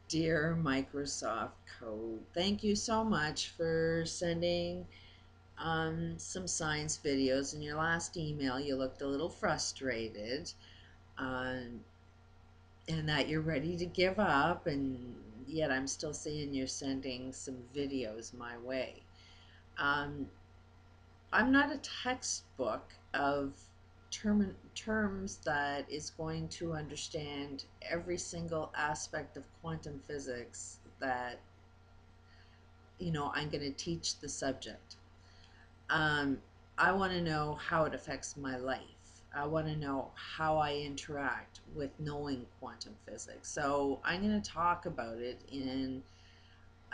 Dear Microsoft Code, thank you so much for sending some science videos. In your last email, you looked a little frustrated um, and that you're ready to give up, and yet I'm still seeing you're sending some videos my way. Um, I'm not a textbook of terms that is going to understand every single aspect of quantum physics that I'm going to teach the subject. Um, I want to know how it affects my life. I want to know how I interact with knowing quantum physics. So I'm going to talk about it in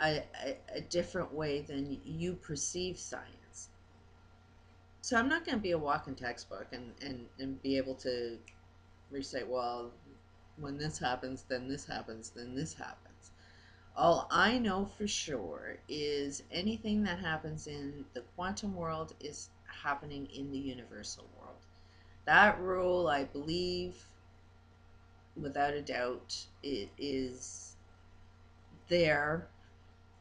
a different way than you perceive science. So I'm not going to be a walking textbook and be able to recite, well, when this happens, then this happens, then this happens. All I know for sure is anything that happens in the quantum world is happening in the universal world. That rule, I believe, without a doubt, it is there.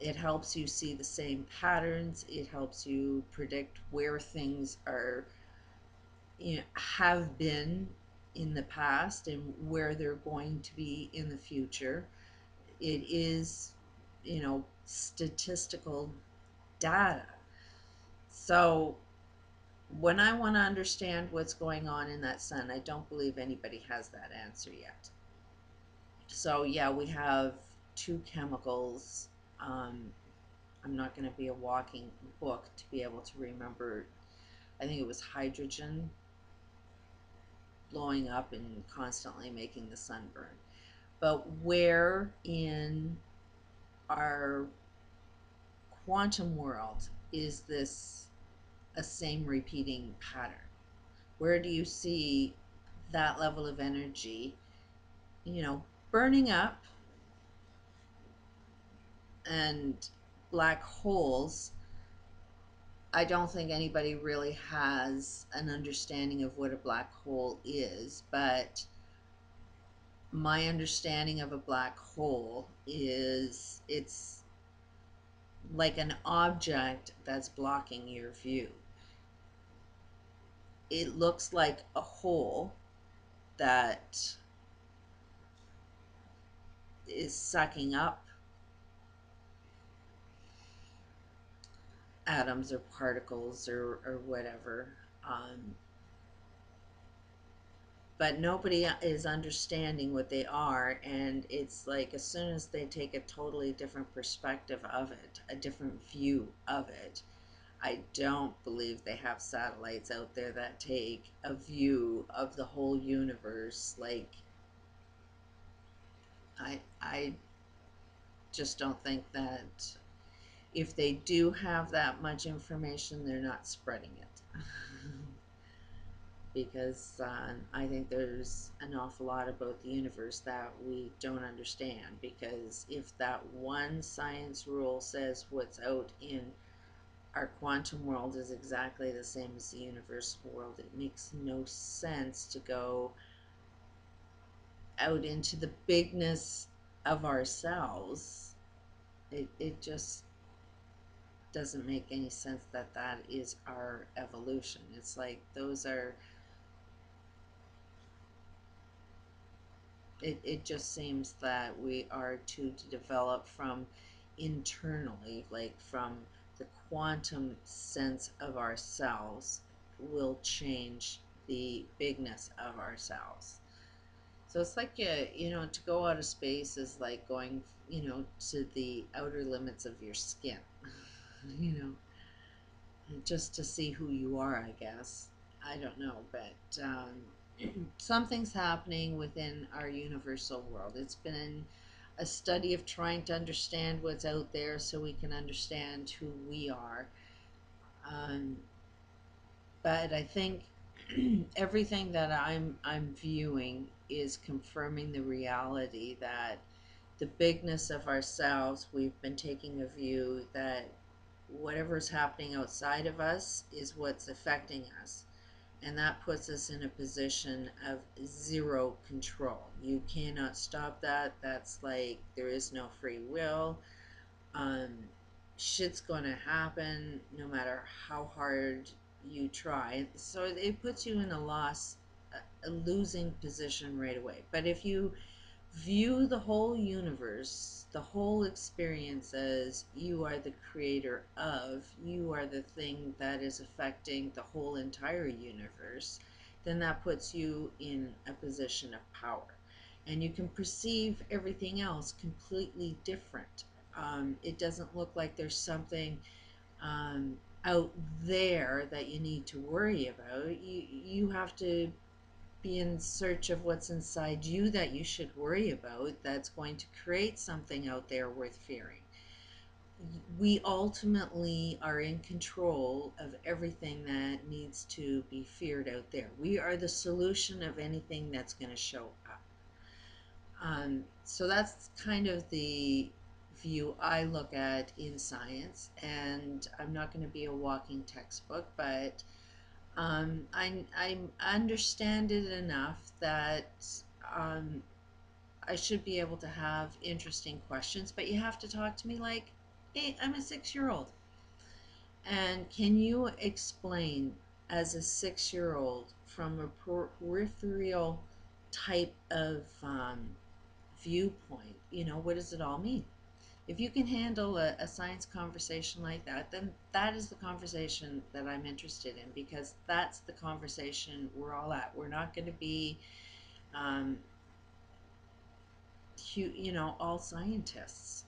It helps you see the same patterns. It helps you predict where things are, have been in the past and where they're going to be in the future. It is, statistical data. So when I want to understand what's going on in that sun, I don't believe anybody has that answer yet. So yeah, we have two chemicals. Um, I'm not going to be a walking book to be able to remember. I think it was hydrogen blowing up and constantly making the sun burn. But where in our quantum world is this a same repeating pattern? Where do you see that level of energy, burning up, and black holes? I don't think anybody really has an understanding of what a black hole is, but my understanding of a black hole is it's like an object that's blocking your view. It looks like a hole that is sucking up atoms or particles or whatever. Um, but nobody is understanding what they are, and it's like as soon as they take a totally different perspective of it, a different view of it, I don't believe they have satellites out there that take a view of the whole universe. Like I just don't think that if they do have that much information, they're not spreading it. Because I think there's an awful lot about the universe that we don't understand. Because if that one science rule says what's out in our quantum world is exactly the same as the universal world, it makes no sense to go out into the bigness of ourselves. It just doesn't make any sense that that is our evolution. It's like those are, it just seems that we are to develop from internally, like from the quantum sense of ourselves will change the bigness of ourselves. So it's like, to go out of space is like going, to the outer limits of your skin, you know, just to see who you are, I guess. I don't know, but something's happening within our universal world. It's been a study of trying to understand what's out there so we can understand who we are. Um, but I think everything that I'm viewing is confirming the reality that the bigness of ourselves, we've been taking a view that whatever's happening outside of us is what's affecting us. And that puts us in a position of zero control. You cannot stop that. That's like there is no free will. um, Shit's going to happen no matter how hard you try. So it puts you in a losing position right away. But if you view the whole universe, the whole experience as you are the creator of, you are the thing that is affecting the whole entire universe, then that puts you in a position of power. And you can perceive everything else completely different. It doesn't look like there's something out there that you need to worry about. You have to be in search of what's inside you that you should worry about that's going to create something out there worth fearing. We ultimately are in control of everything that needs to be feared out there. We are the solution of anything that's going to show up. So that's kind of the view I look at in science, and I'm not going to be a walking textbook, but I understand it enough that um, I should be able to have interesting questions, but you have to talk to me like, hey, I'm a 6-year old. And can you explain as a 6-year old from a peripheral type of viewpoint, what does it all mean? If you can handle a science conversation like that, then that is the conversation that I'm interested in, because that's the conversation we're all at. We're not going to be, um, all scientists.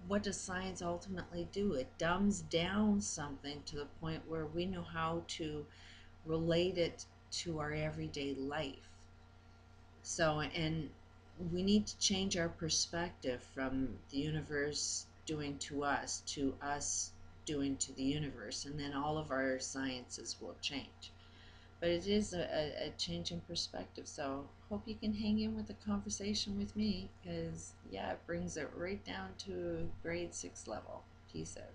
What does science ultimately do? It dumbs down something to the point where we know how to relate it to our everyday life. So, and we need to change our perspective from the universe doing to us doing to the universe, and then all of our sciences will change. But it is a change in perspective. So, hope you can hang in with the conversation with me, because, yeah, it brings it right down to grade 6 level. Peace out.